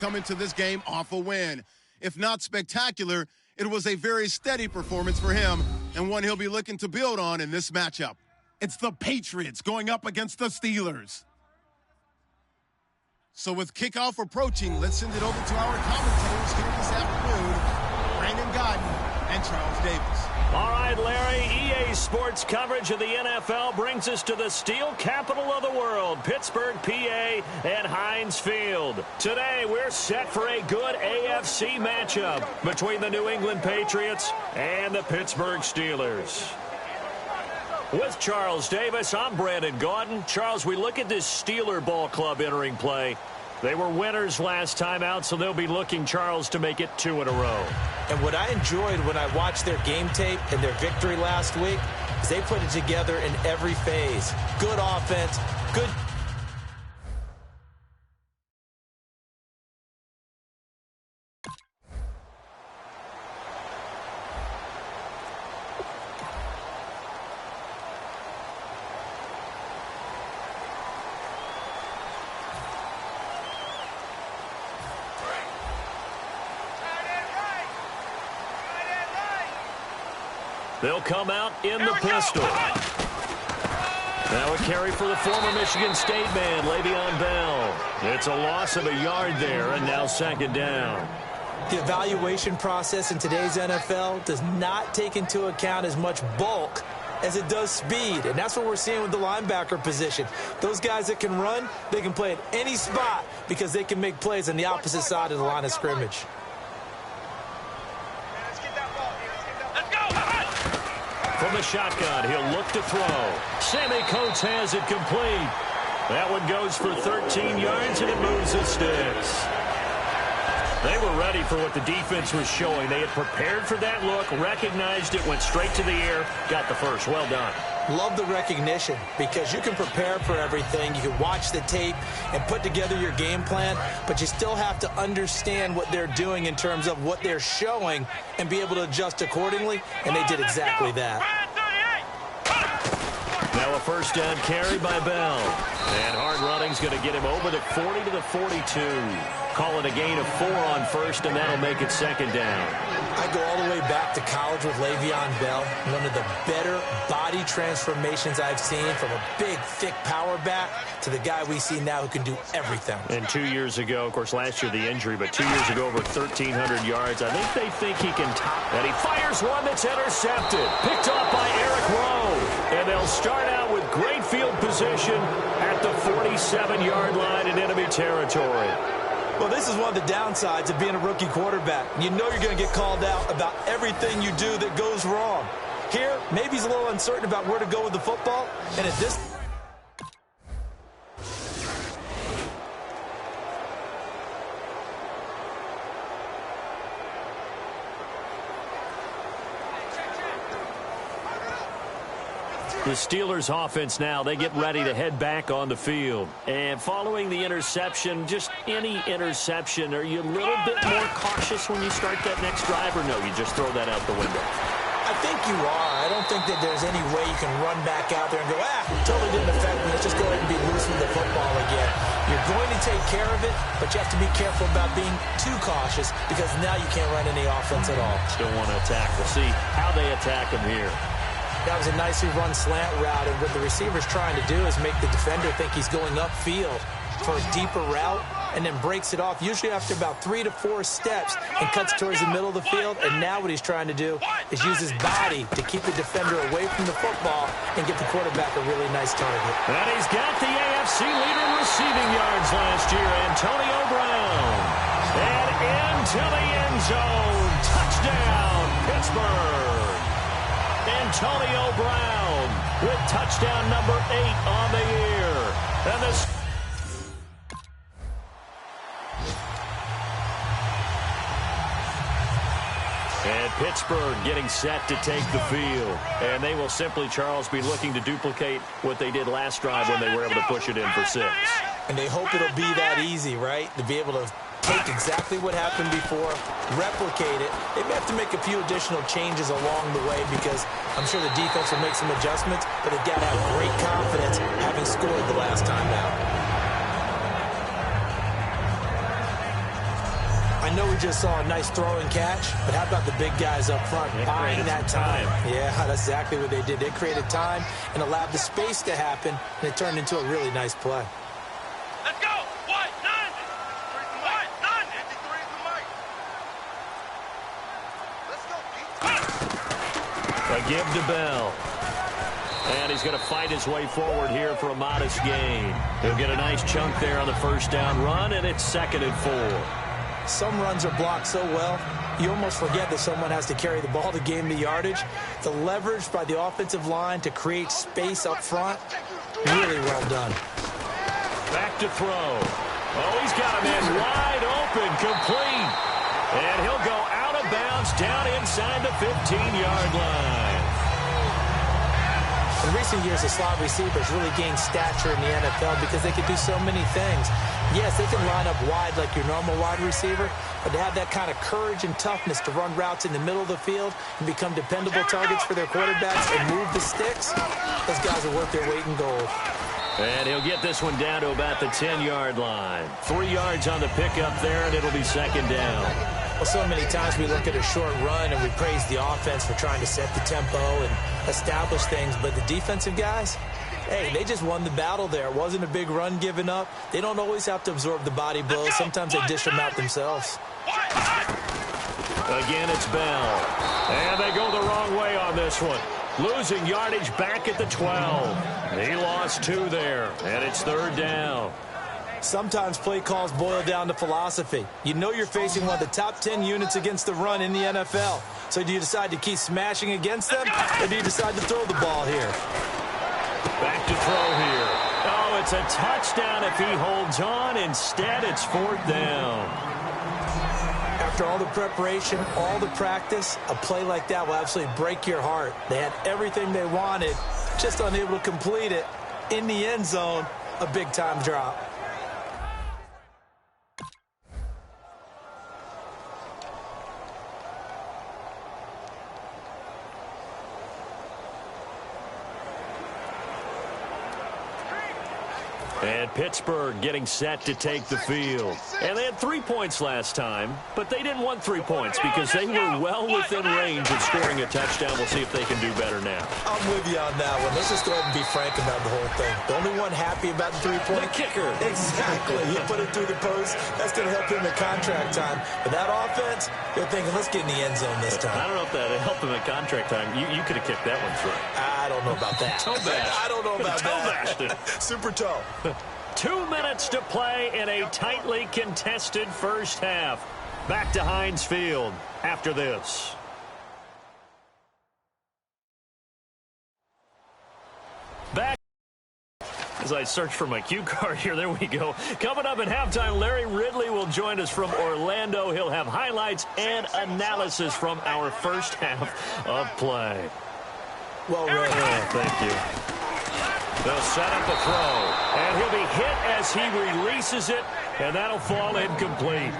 come into this game off a win. If not spectacular, it was a very steady performance for him and one he'll be looking to build on in this matchup. It's the Patriots going up against the Steelers. So with kickoff approaching, let's send it over to our commentators here this afternoon, Brandon Godden and Charles Davis. All right, Larry, EA Sports coverage of the NFL brings us to the steel capital of the world, Pittsburgh, PA, and Heinz Field. Today, we're set for a good AFC matchup between the New England Patriots and the Pittsburgh Steelers. With Charles Davis, I'm Brandon Gaudin. Charles, we look at this Steeler ball club entering play. They were winners last time out, so they'll be looking, Charles, to make it 2 in a row. And what I enjoyed when I watched their game tape and their victory last week is they put it together in every phase. Good offense, good... They'll come out in the pistol. Now a carry for the former Michigan State man, Le'Veon Bell. It's a loss of a yard there, and now second down. The evaluation process in today's NFL does not take into account as much bulk as it does speed, and that's what we're seeing with the linebacker position. Those guys that can run, they can play at any spot because they can make plays on the opposite side of the line of scrimmage. From the shotgun, he'll look to throw. Sammy Coates has it complete. That one goes for 13 yards, and it moves the sticks. They were ready for what the defense was showing. They had prepared for that look, recognized it, went straight to the air, got the first. Well done. Love the recognition because you can prepare for everything. You can watch the tape and put together your game plan, but you still have to understand what they're doing in terms of what they're showing and be able to adjust accordingly, and they did exactly that. Now a first down carry by Bell. And hard running's going to get him over the 40 to the 42. Call it a gain of 4 on first, and that'll make it second down. I go all the way back to college with Le'Veon Bell. One of the better body transformations I've seen, from a big, thick power back to the guy we see now who can do everything. And 2 years ago, of course, last year the injury, but 2 years ago over 1,300 yards. I think they think he can top. And he fires one that's intercepted. Picked off by Eric Rowe. And they'll start out with great field position at the 47-yard line in enemy territory. Well, this is one of the downsides of being a rookie quarterback. You know you're going to get called out about everything you do that goes wrong. Here, maybe he's a little uncertain about where to go with the football, and at this... The Steelers offense now, they get ready to head back on the field. And following the interception, just any interception, are you a little bit more cautious when you start that next drive, or no, you just throw that out the window? I think you are. I don't think that there's any way you can run back out there and go, totally didn't affect me. Let's just go ahead and be loose with the football again. You're going to take care of it, but you have to be careful about being too cautious because now you can't run any offense at all. Still want to attack. We'll see how they attack him here. That was a nicely run slant route, and what the receiver's trying to do is make the defender think he's going upfield for a deeper route and then breaks it off, usually after about 3 to 4 steps, and cuts towards the middle of the field. And now what he's trying to do is use his body to keep the defender away from the football and get the quarterback a really nice target. And he's got the AFC leader in receiving yards last year, Antonio Brown. And into the end zone. Touchdown, Pittsburgh. Antonio Brown with touchdown number 8 on the year. And this... And Pittsburgh getting set to take the field. And they will simply, Charles, be looking to duplicate what they did last drive when they were able to push it in for 6. And they hope it'll be that easy, right? To be able to take exactly what happened before, replicate it. They may have to make a few additional changes along the way because I'm sure the defense will make some adjustments, but they've got to have great confidence having scored the last time out. I know we just saw a nice throw and catch, but how about the big guys up front buying that time? Yeah, that's exactly what they did. They created time and allowed the space to happen, and it turned into a really nice play. Let's go! What? None! What? None! Let's go, A give to Bell. And he's going to fight his way forward here for a modest gain. He'll get a nice chunk there on the first down run, and it's 2nd and 4. Some runs are blocked so well, you almost forget that someone has to carry the ball to gain the yardage. The leverage by the offensive line to create space up front, really well done. Back to throw. Oh, he's got him in wide open, complete. And he'll go out of bounds down inside the 15-yard line. In recent years, the slot receivers really gained stature in the NFL because they can do so many things. Yes, they can line up wide like your normal wide receiver, but to have that kind of courage and toughness to run routes in the middle of the field and become dependable targets for their quarterbacks and move the sticks, those guys are worth their weight in gold. And he'll get this one down to about the 10-yard line. 3 yards on the pickup there, and it'll be 2nd down. Well, so many times we look at a short run and we praise the offense for trying to set the tempo and establish things, but the defensive guys, hey, they just won the battle there. It wasn't a big run given up. They don't always have to absorb the body blows. Sometimes they dish them out themselves. Again, it's Bell. And they go the wrong way on this one. Losing yardage back at the 12. He lost 2 there, and it's 3rd down. Sometimes play calls boil down to philosophy. You know you're facing one of the top 10 units against the run in the NFL. So do you decide to keep smashing against them, or do you decide to throw the ball here? Back to throw here. Oh, it's a touchdown if he holds on. Instead, it's 4th down. After all the preparation, all the practice, a play like that will absolutely break your heart. They had everything they wanted, just unable to complete it. In the end zone, a big-time drop. And Pittsburgh getting set to take the field. And they had 3 points last time, but they didn't want 3 points because they were well within range of scoring a touchdown. We'll see if they can do better now. I'm with you on that one. Let's just go ahead and be frank about the whole thing. The only one happy about the 3-point? The kicker. Exactly. He put it through the post. That's going to help him in contract time. But that offense, they're thinking, let's get in the end zone this time. I don't know if that helped him in contract time. You could have kicked that one through. I don't know about that. Toe bash. I don't know about toe that. Bashed it. Super toe. 2 minutes to play in a tightly contested first half. Back to Heinz Field after this. Back as I search for my cue card here. There we go. Coming up at halftime, Larry Ridley will join us from Orlando. He'll have highlights and analysis from our first half of play. Well, Ray. Thank you. They'll set up a throw, and he'll be hit as he releases it, and that'll fall incomplete.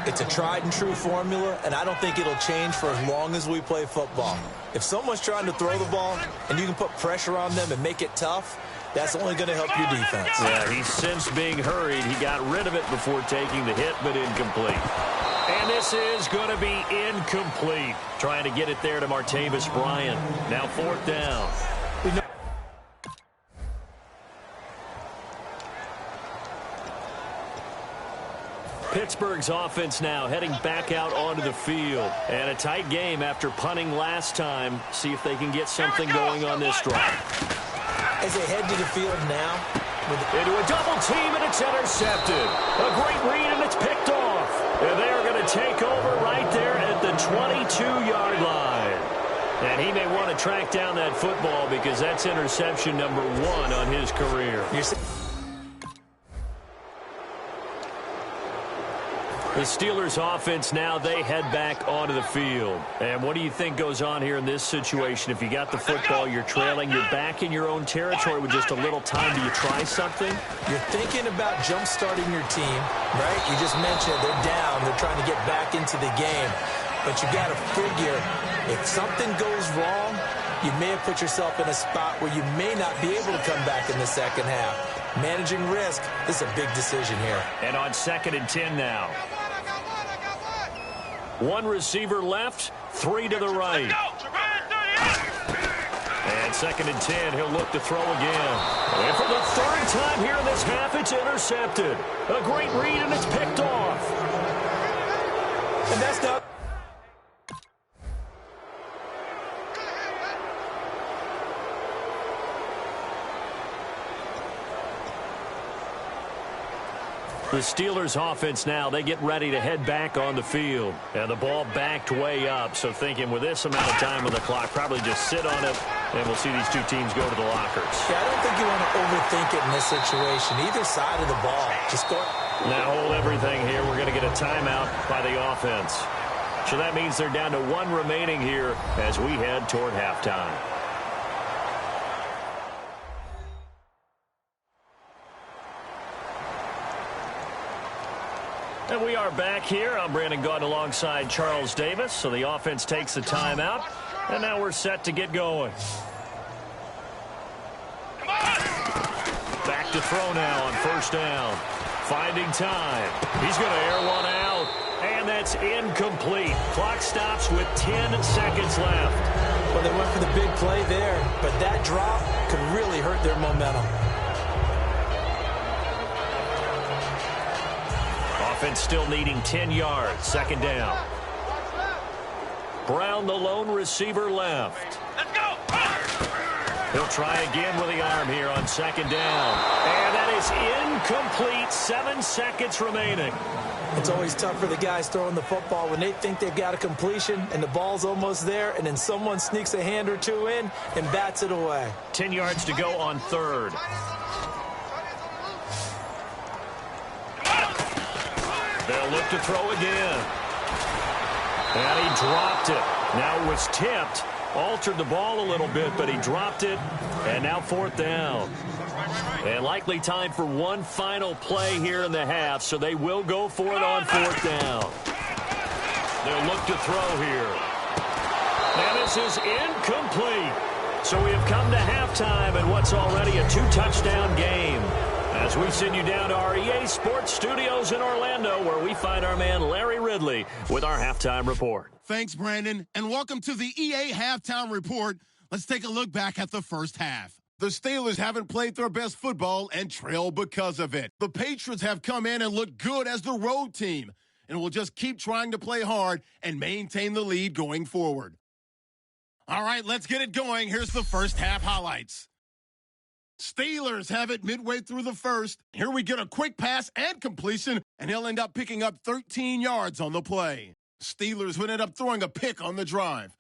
It's a tried-and-true formula, and I don't think it'll change for as long as we play football. If someone's trying to throw the ball, and you can put pressure on them and make it tough, that's only going to help your defense. Yeah, he's since being hurried. He got rid of it before taking the hit, but incomplete. And this is going to be incomplete. Trying to get it there to Martavis Bryant. Now 4th down. Pittsburgh's offense now heading back out onto the field. And a tight game after punting last time. See if they can get something going on this drive. As they head to the field now. Into a double team, and it's intercepted. A great read, and it's picked off. And they are going to take over right there at the 22-yard line. And he may want to track down that football because that's interception number 1 on his career. The Steelers offense now, they head back onto the field. And what do you think goes on here in this situation? If you got the football, you're trailing, you're back in your own territory with just a little time. Do you try something? You're thinking about jump-starting your team, right? You just mentioned they're down. They're trying to get back into the game. But you got to figure if something goes wrong, you may have put yourself in a spot where you may not be able to come back in the second half. Managing risk, this is a big decision here. And on 2nd and 10 now. One receiver left, 3 to the right. And 2nd and 10, he'll look to throw again. And for the 3rd time here in this half, it's intercepted. A great read, and it's picked off. And that's not... The Steelers offense now, they get ready to head back on the field. And the ball backed way up, so thinking with this amount of time on the clock, probably just sit on it, and we'll see these two teams go to the lockers. Yeah, I don't think you want to overthink it in this situation. Either side of the ball. Just go. Now hold everything here. We're going to get a timeout by the offense. So that means they're down to 1 remaining here as we head toward halftime. And we are back here. I'm Brandon Gaudin alongside Charles Davis. So the offense takes the timeout. And now we're set to get going. Back to throw now on 1st down. Finding time. He's going to air one out. And that's incomplete. Clock stops with 10 seconds left. Well, they went for the big play there. But that drop could really hurt their momentum. Offense still needing 10 yards. 2nd down. Brown, the lone receiver, left. Let's go. He'll try again with the arm here on 2nd down. And that is incomplete. 7 seconds remaining. It's always tough for the guys throwing the football when they think they've got a completion and the ball's almost there, and then someone sneaks a hand or two in and bats it away. 10 yards to go on 3rd. They'll look to throw again. And he dropped it. Now it was tipped. Altered the ball a little bit, but he dropped it. And now 4th down. And likely time for one final play here in the half, so they will go for it on 4th down. They'll look to throw here. And this is incomplete. So we have come to halftime in what's already a 2-touchdown game. As we send you down to our EA Sports Studios in Orlando, where we find our man Larry Ridley with our halftime report. Thanks, Brandon, and welcome to the EA Halftime Report. Let's take a look back at the first half. The Steelers haven't played their best football and trail because of it. The Patriots have come in and looked good as the road team, and will just keep trying to play hard and maintain the lead going forward. All right, let's get it going. Here's the first half highlights. Steelers have it midway through the first. Here we get a quick pass and completion, and he'll end up picking up 13 yards on the play. Steelers would end up throwing a pick on the drive.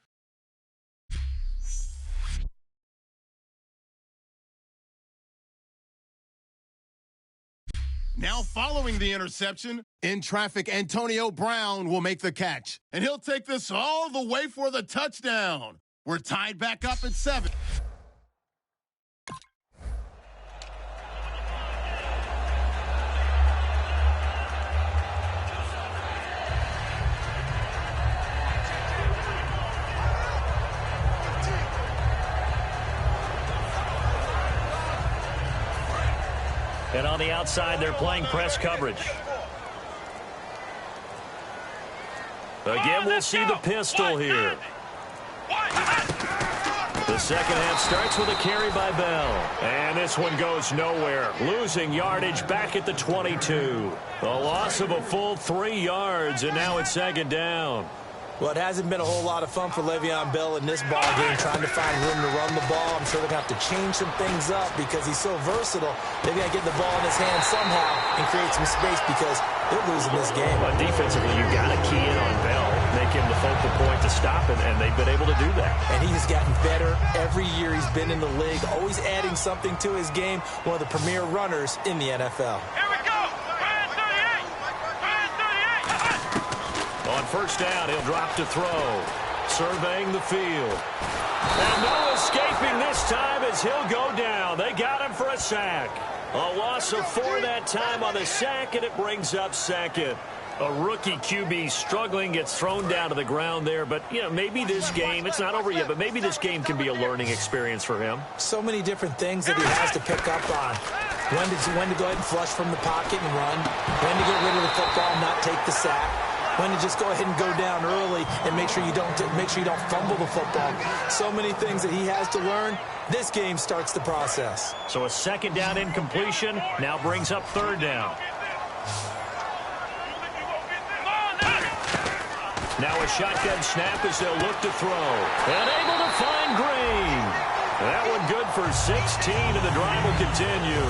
Now following the interception, in traffic, Antonio Brown will make the catch. And he'll take this all the way for the touchdown. We're tied back up at 7. And on the outside, they're playing press coverage. Again, we'll see the pistol here. The second half starts with a carry by Bell. And this one goes nowhere. Losing yardage back at the 22. A loss of a full 3 yards, and now it's 2nd down. Well, it hasn't been a whole lot of fun for Le'Veon Bell in this ball game, trying to find room to run the ball. I'm sure they're going to have to change some things up because he's so versatile. They're going to get the ball in his hand somehow and create some space because they're losing this game. But defensively, you've got to key in on Bell, make him the focal point to stop it, and they've been able to do that. And he has gotten better every year he's been in the league, always adding something to his game, one of the premier runners in the NFL. Here we go. On 1st down, he'll drop to throw. Surveying the field. And no escaping this time as he'll go down. They got him for a sack. A loss of 4 that time on the sack, and it brings up 2nd. A rookie QB struggling, gets thrown down to the ground there. But, you know, maybe this game, it's not over yet, but maybe this game can be a learning experience for him. So many different things that he has to pick up on. When to go ahead and flush from the pocket and run. When to get rid of the football and not take the sack. when to just go ahead and go down early and make sure you don't fumble the football. So many things that he has to learn. This game starts the process. So a second down incompletion now brings up third down. Now a shotgun snap as they'll look to throw. And able to find Green. That one good for 16, and the drive will continue.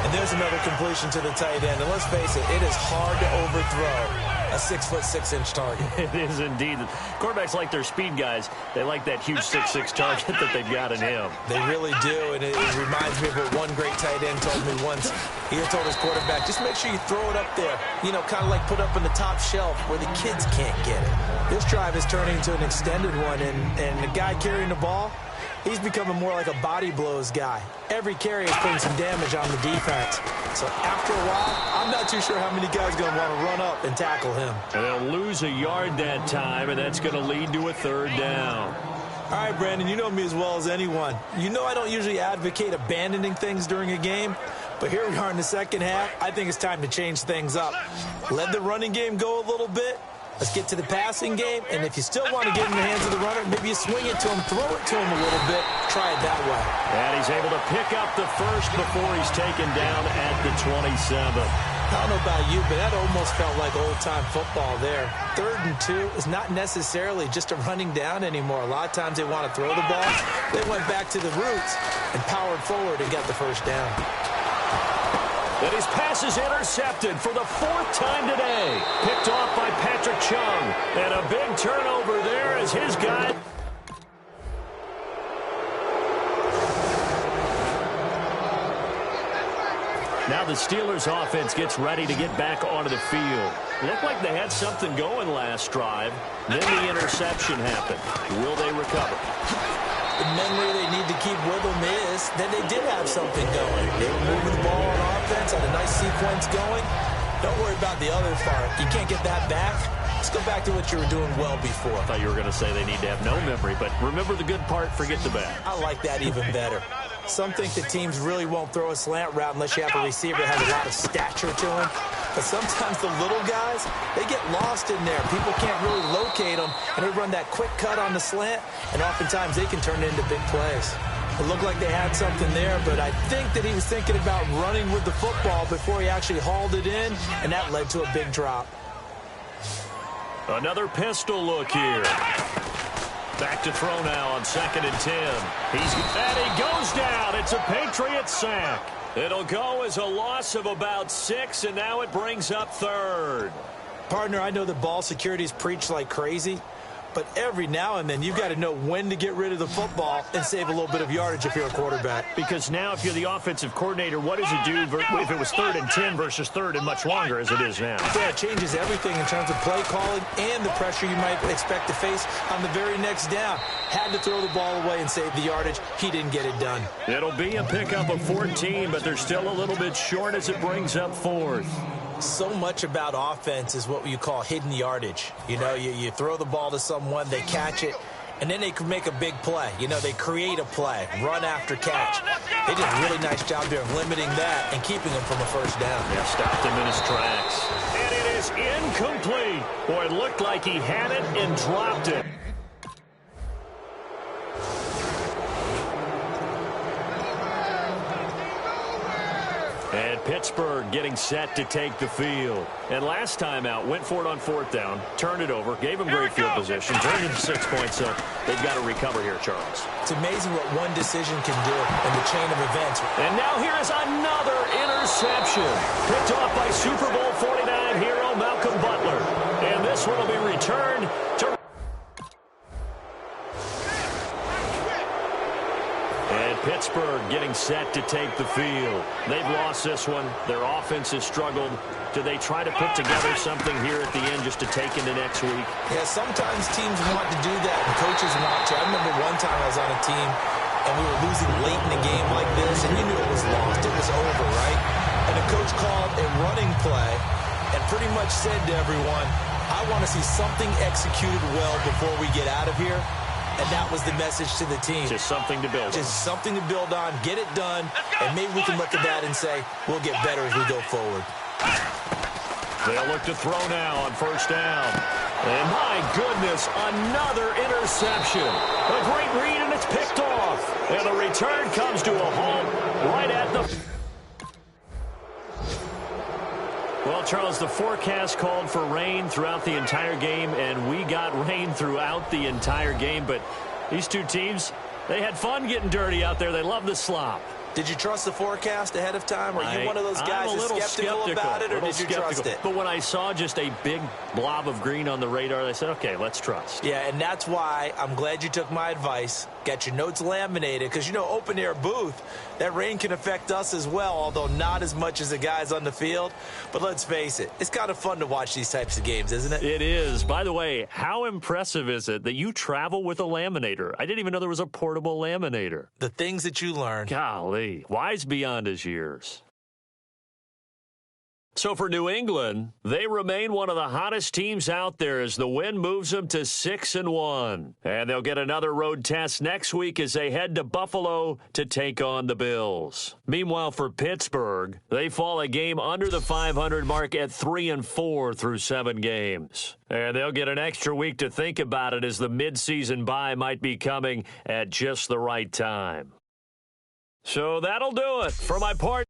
And there's another completion to the tight end. And let's face it, it is hard to overthrow a 6'6" target. It is indeed. Quarterbacks like their speed guys. They like that huge 6'6" target that they've got in him. They really do, and it reminds me of what one great tight end told me once. He had told his quarterback, just make sure you throw it up there. You know, kind of like put up in the top shelf where the kids can't get it. This drive is turning into an extended one, and the guy carrying the ball, he's becoming more like a body blows guy. Every carry is putting some damage on the defense. So after a while, I'm not too sure how many guys are going to want to run up and tackle him. And they'll lose a yard that time, and that's going to lead to a third down. All right, Brandon, you know me as well as anyone. You know I don't usually advocate abandoning things during a game, but here we are in the second half. I think it's time to change things up. Let the running game go a little bit. Let's get to the passing game, and if you still want to get in the hands of the runner, maybe you swing it to him, throw it to him a little bit, try it that way. And he's able to pick up the first before he's taken down at the 27. I don't know about you, but that almost felt like old-time football there. 3rd and 2 is not necessarily just a running down anymore. A lot of times they want to throw the ball. They went back to the roots and powered forward and got the first down. And his pass is intercepted for the 4th time today. Picked off by Patrick Chung. And a big turnover there as his guy. Now the Steelers offense gets ready to get back onto the field. Looked like they had something going last drive. Then the interception happened. Will they recover? The memory they need to keep with them is that they did have something going. They were moving the ball on offense, had a nice sequence going. Don't worry about the other part. You can't get that back. Let's go back to what you were doing well before. I thought you were going to say they need to have no memory, but remember the good part, forget the bad. I like that even better. Some think the teams really won't throw a slant route unless you have a receiver that has a lot of stature to him. But sometimes the little guys, they get lost in there. People can't really locate them, and they run that quick cut on the slant, and oftentimes they can turn it into big plays. It looked like they had something there, but I think that he was thinking about running with the football before he actually hauled it in, and that led to a big drop. Another pistol look here. Back to throw now on 2nd and 10. And he goes down. It's a Patriots sack. It'll go as a loss of about 6, and now it brings up 3rd. Partner, I know that ball security is preached like crazy, but every now and then you've got to know when to get rid of the football and save a little bit of yardage if you're a quarterback. Because now if you're the offensive coordinator, what does it do if it was 3rd and 10 versus 3rd and much longer as it is now? Yeah, it changes everything in terms of play calling and the pressure you might expect to face on the very next down. Had to throw the ball away and save the yardage. He didn't get it done. It'll be a pickup of 14, but they're still a little bit short as it brings up 4th. So much about offense is what you call hidden yardage. You know, you throw the ball to someone, they catch it, and then they can make a big play. You know, they create a play, run after catch. They did a really nice job there of limiting that and keeping him from a first down. Yeah, stopped him in his tracks. And it is incomplete. Boy, it looked like he had it and dropped it. And Pittsburgh getting set to take the field. And last time out, went for it on 4th down, turned it over, gave them great field position, turned it to 6 points. So they've got to recover here, Charles. It's amazing what one decision can do in the chain of events. And now here is another interception. Picked off by Super Bowl 49 hero Malcolm Butler. And this one will be returned to... And Pittsburgh getting set to take the field. They've lost this one. Their offense has struggled. Do they try to put together something here at the end just to take into next week? Yeah, sometimes teams want to do that, and coaches want to. I remember one time I was on a team, and we were losing late in a game like this, and you knew it was lost. It was over, right? And the coach called a running play and pretty much said to everyone, I want to see something executed well before we get out of here. And that was the message to the team. Just something to build on. Just something to build on, get it done, and maybe we can look at that and say, we'll get better as we go forward. They'll look to throw now on first down. And my goodness, another interception. A great read, and it's picked off. And the return comes to a halt right at the... Well, Charles, the forecast called for rain throughout the entire game, and we got rain throughout the entire game. But these two teams, they had fun getting dirty out there. They love the slop. Did you trust the forecast ahead of time? Are you one of those guys that's skeptical about it, or did you trust it? But when I saw just a big blob of green on the radar, I said, okay, let's trust. Yeah, and that's why I'm glad you took my advice. Get your notes laminated, because, you know, open-air booth, that rain can affect us as well, although not as much as the guys on the field. But let's face it, it's kind of fun to watch these types of games, isn't it? It is. By the way, how impressive is it that you travel with a laminator? I didn't even know there was a portable laminator. The things that you learn. Golly, wise beyond his years. So for New England, they remain one of the hottest teams out there as the win moves them to 6-1. And they'll get another road test next week as they head to Buffalo to take on the Bills. Meanwhile, for Pittsburgh, they fall a game under the 500 mark at 3-4 through 7 games. And they'll get an extra week to think about it as the midseason bye might be coming at just the right time. So that'll do it for my part.